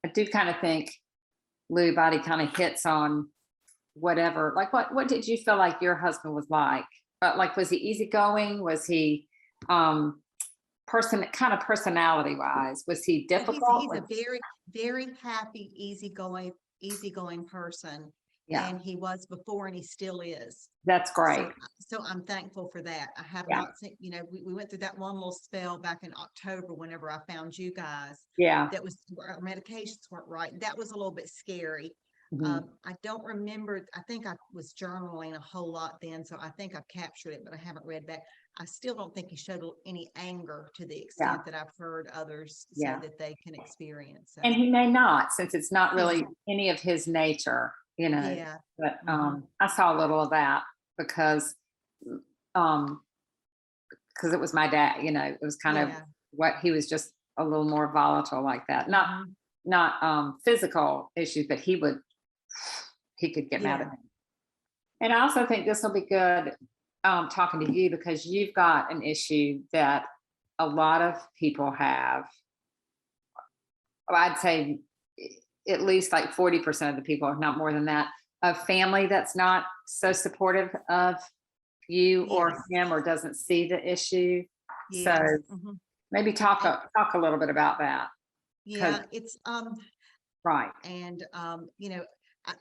I do kind of think Lewy Body kind of hits on whatever, like what did you feel like your husband was like? Like, was he easygoing? Was he kind of personality wise? Was he So difficult? he's a very, very happy, easygoing person. Yeah, And he was before and he still is. that's great. So I'm thankful for that. I have Yeah. not seen, we went through that one little spell back in October whenever I found you guys. Yeah. That was where our medications weren't right. That was a little bit scary. Mhm. I don't remember. I think I was journaling a whole lot then, so I think I've captured it, but I haven't read back. I still don't think he showed any anger to the extent that I've heard others say Yeah. that they can experience. So, And he may not, since it's not really yeah. any of his nature, Yeah. but Mhm. I saw a little of that because um because it was my dad, it was kind of Yeah. what he was, just a little more volatile like that. Not Mhm. not physical issues, but he could get mad at Yeah. me. And I also think this will be good talking to you because you've got an issue that a lot of people have. I'd say at least like 40% of the people, if not more than that, a family that's not so supportive of you or Yes. him, or doesn't see the issue. So Yes. Mhm. maybe talk And a little bit about that. Because yeah, it's right. and I,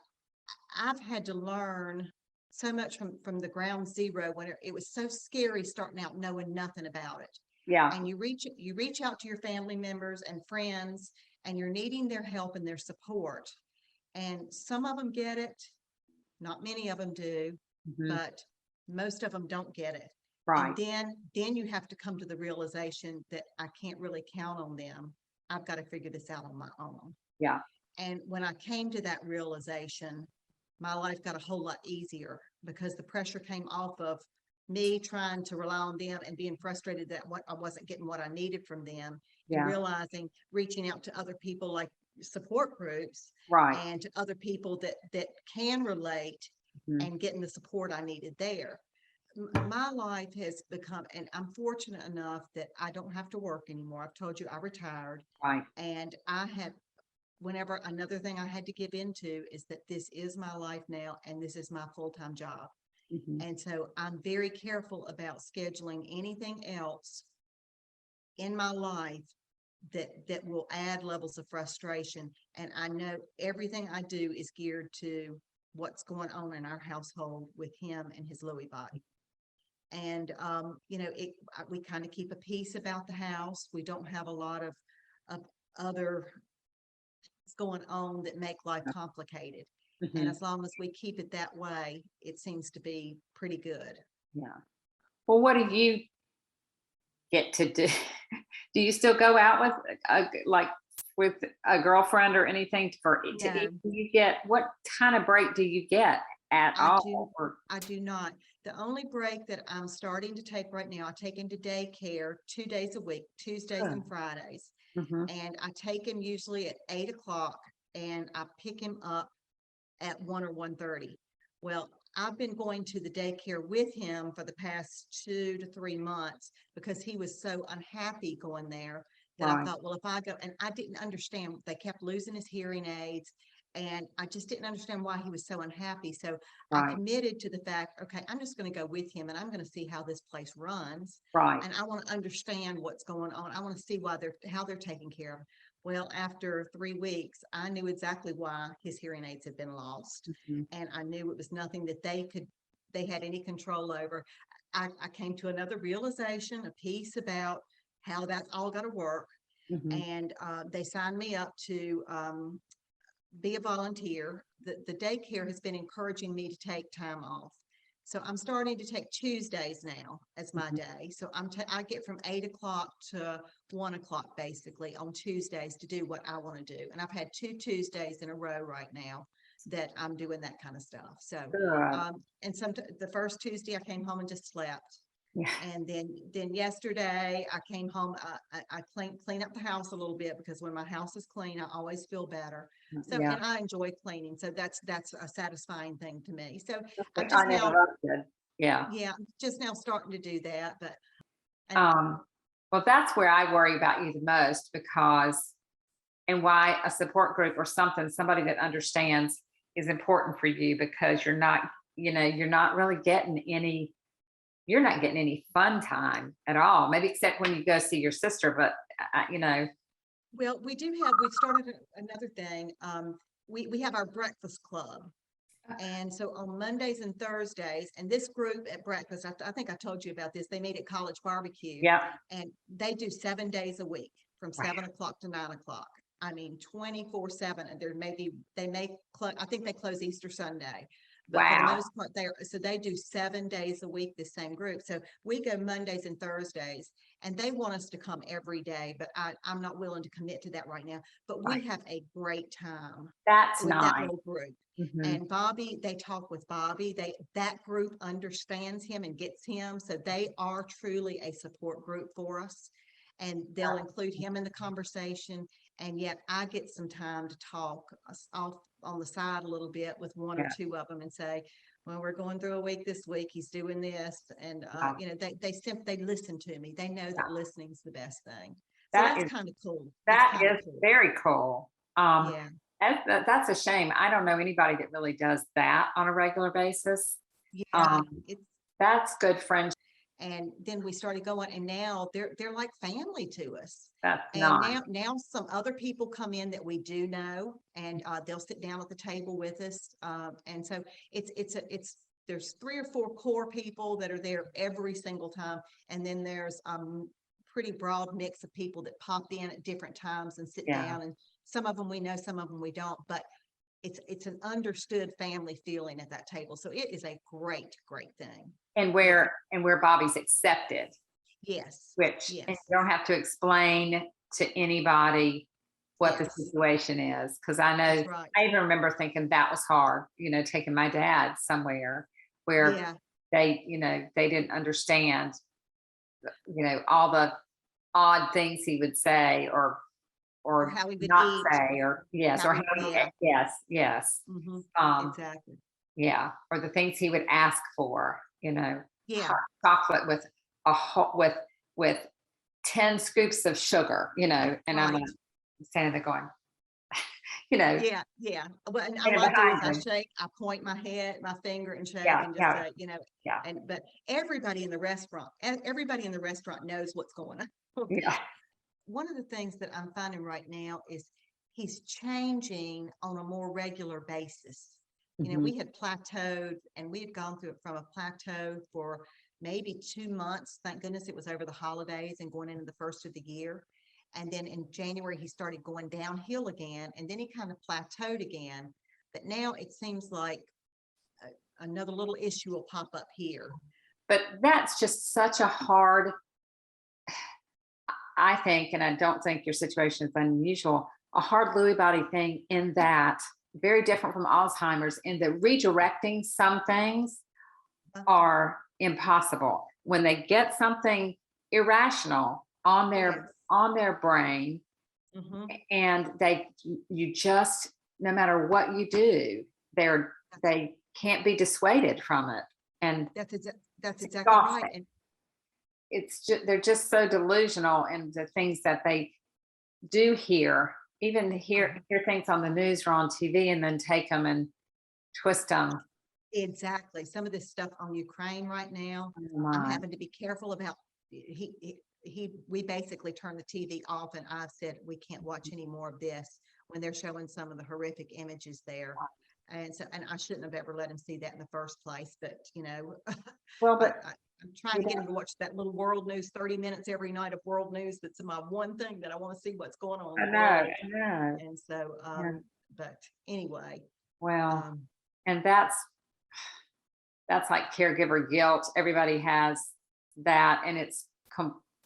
I've had to learn so much from the ground zero when it was so scary starting out knowing nothing about it. Yeah. And you reach out to your family members and friends and you're needing their help and their support. And some of them get it, not many of them do, Mhm. but most of them don't get it. And Right. then you have to come to the realization that I can't really count on them. I've got to figure this out on my own. Yeah. And when I came to that realization, my life got a whole lot easier because the pressure came off of me trying to rely on them and being frustrated that what I wasn't getting what I needed from them, and Yeah. realizing reaching out to other people like support groups Right. and to other people that can relate, Mhm. and getting the support I needed there. My life has become, and I'm fortunate enough that I don't have to work anymore. I've told you I retired, Right. and I had whenever another thing I had to give into is that this is my life now and this is my full-time job. Mhm. And so I'm very careful about scheduling anything else in my life that will add levels of frustration. And I know everything I do is geared to what's going on in our household with him and his Lewy body. And we kind of keep a peace about the house. We don't have a lot of other going on that make life complicated. And Mhm. as long as we keep it that way, it seems to be pretty good. Yeah. Well, what do you get to do? Do you still go out with a girlfriend or anything to eat? No, Do you get, what kind of break do you get at I do. all? Or I do not. The only break that I'm starting to take right now, I take him to daycare 2 days a week, Tuesdays and Fridays. Mhm. And I take him usually at 8 o'clock and I pick him up at 1 or 1:30. Well, I've been going to the daycare with him for the past 2 to 3 months because he was so unhappy going there that I Right. thought, well, if I go, and I didn't understand, they kept losing his hearing aids. And I just didn't understand why he was so unhappy. So I Right. committed to the fact, okay, I'm just going to go with him and I'm going to see how this place runs. Right. And I want to understand what's going on. I want to see how they're taking care of him. Well, after 3 weeks, I knew exactly why his hearing aids had been lost. Mhm. And I knew it was nothing that they had any control over. I came to another realization, a piece about how that's all got to work. Mhm. And they signed me up to be a volunteer. The daycare has been encouraging me to take time off. So I'm starting to take Tuesdays now as my Mhm. day. So I get from 8 o'clock to 1 o'clock basically on Tuesdays to do what I want to do. And I've had 2 Tuesdays in a row right now that I'm doing that kind of stuff. So, Good. and the first Tuesday I came home and just slept. Yeah. And then yesterday I came home, I clean up the house a little bit because when my house is clean, I always feel better. So, Yeah. and I enjoy cleaning. So that's a satisfying thing to me. So I'm just now, Uninterrupted. Yeah. yeah, I'm just now starting to do that. But, and Um, well, that's where I worry about you the most because and why a support group or something, somebody that understands, is important for you, because you're not, you're not really getting any, you're not getting any fun time at all. Maybe except when you go see your sister, but Well, we've started another thing. We have our breakfast club. And so on Mondays and Thursdays, and this group at breakfast, I think I told you about this, they meet at College Barbecue. yeah, And they do 7 days a week from Wow. 7 o'clock to 9 o'clock. I mean, 24/7. And they may close, I think they close Easter Sunday. But for the wow, most part, so they do 7 days a week, the same group. So we go Mondays and Thursdays, and they want us to come every day, but I'm not willing to commit to that right now. But we right. have a great time That's with that nice. little group. Mhm. And Bobby, they talk with Bobby. That group understands him and gets him. So they are truly a support group for us. And they'll include him in the conversation. And yet I get some time to talk off on the side a little bit with one or Yeah. two of them and say, well, we're going through a week this week. He's doing this. And, Wow. they listen to me. They know that listening's the best thing. So That that's is kind of cool. that It's kinda is cool. very cool. Yeah. That's a shame. I don't know anybody that really does that on a regular basis. Yeah. It's, That's good friendship. and then we started going, and now they're like family to us. That's And nice. now some other people come in that we do know, and they'll sit down at the table with us. And so there's 3 or 4 core people that are there every single time, and then there's pretty broad mix of people that pop in at different times and sit Yeah. down. And some of them we know, some of them we don't, but it's an understood family feeling at that table. So it is a great thing. And where Bobby's accepted, Yes. which Yes. and you don't have to explain to anybody what the Yes. situation is. Because I know That's right. I even remember thinking that was hard, taking my dad somewhere where Yeah. they didn't understand, all the odd things he would say or How we would not eat. say, or yes, or how Yeah. yes. Mhm. Um, Exactly. yeah, or the things he would ask for, Yeah. hot chocolate with a whole with 10 scoops of sugar, and I'm Right. standing there going, you know, Yeah. Yeah. Well, and all standing I do is behind I him. shake, I point my head, my finger and shake Yeah, and just yeah, say, yeah, but everybody in the restaurant, everybody in the restaurant knows what's going on. yeah. One of the things that I'm finding right now is he's changing on a more regular basis. Mhm. We had plateaued, and we had gone through it from a plateau for maybe 2 months. Thank goodness it was over the holidays and going into the first of the year. And then in January, he started going downhill again, and then he kind of plateaued again. But now it seems like another little issue will pop up here. But that's just such a hard, I think, and I don't think your situation is unusual, a hard Lewy body thing, in that very different from Alzheimer's, in that redirecting some things Uh, are impossible. When they get something irrational on Yes. their brain, Mhm. and you just, no matter what you do, they can't be dissuaded from it. And That's it's exactly right. exhausting. And It's just, they're just so delusional in the things that they do hear, even hear things on the news or on TV, and then take them and twist them. exactly. Some of this stuff on Ukraine right now, Oh I'm my. having to be careful about. We basically turned the TV off, and I've said we can't watch any more of this when they're showing some of the horrific images there. And so, and I shouldn't have ever let him see that in the first place, but Well, I, but I'm trying to get him to watch that little world news, 30 minutes every night of world news. That's my one thing that I want to see what's going on I in the know, world. I know. And so, Yeah. but anyway, Well, um, and that's like caregiver guilt. Everybody has that, and it's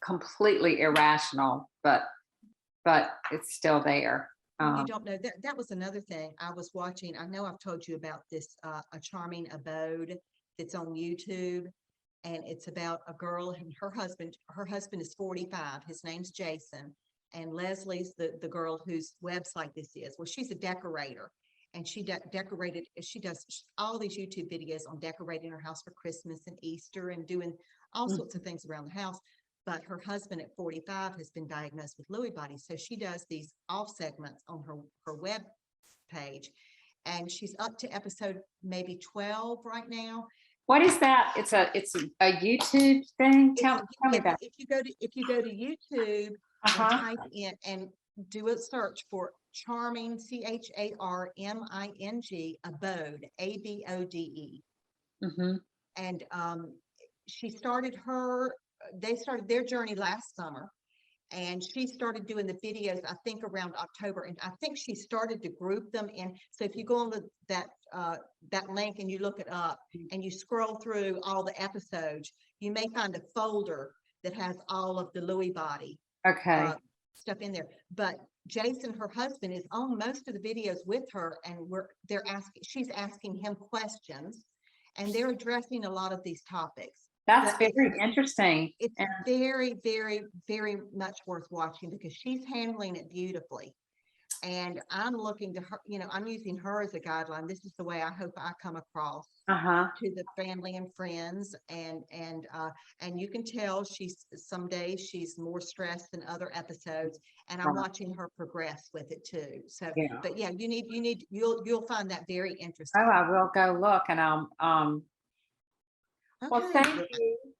completely irrational, but it's still there. you don't know that was another thing I was watching. I know I've told you about this, a charming abode that's on YouTube, and it's about a girl and her husband. Her husband is 45. His name's Jason, and Leslie's the girl whose website this is. Well, she's a decorator, and she decorated. She does all these YouTube videos on decorating her house for Christmas and Easter and doing all Mm. sorts of things around the house. but her husband at 45 has been diagnosed with Lewy body. So she does these off segments on her web page, and she's up to episode maybe 12 right now. What is that? It's a YouTube thing. Tell me about it. If you go to YouTube and Uh-huh. type in and do a search for Charming, CHARMING, Abode, ABODE. Mhm. And they started their journey last summer, and she started doing the videos, I think around October, and I think she started to group them in. So if you go on that link and you look it up and you scroll through all the episodes, you may find a folder that has all of the Lewy body Okay. stuff in there. But Jason, her husband, is on most of the videos with her, and she's asking him questions, and they're addressing a lot of these topics. That's But very interesting. It's And very, very, very much worth watching because she's handling it beautifully. And I'm looking to her, I'm using her as a guideline. This is the way I hope I come across uh-huh. to the family and friends. And you can tell some days she's more stressed than other episodes. And I'm Right. watching her progress with it too. So, Yeah. but yeah, you'll find that very interesting. Oh, I will go look, and I'll well, Okay. thank you.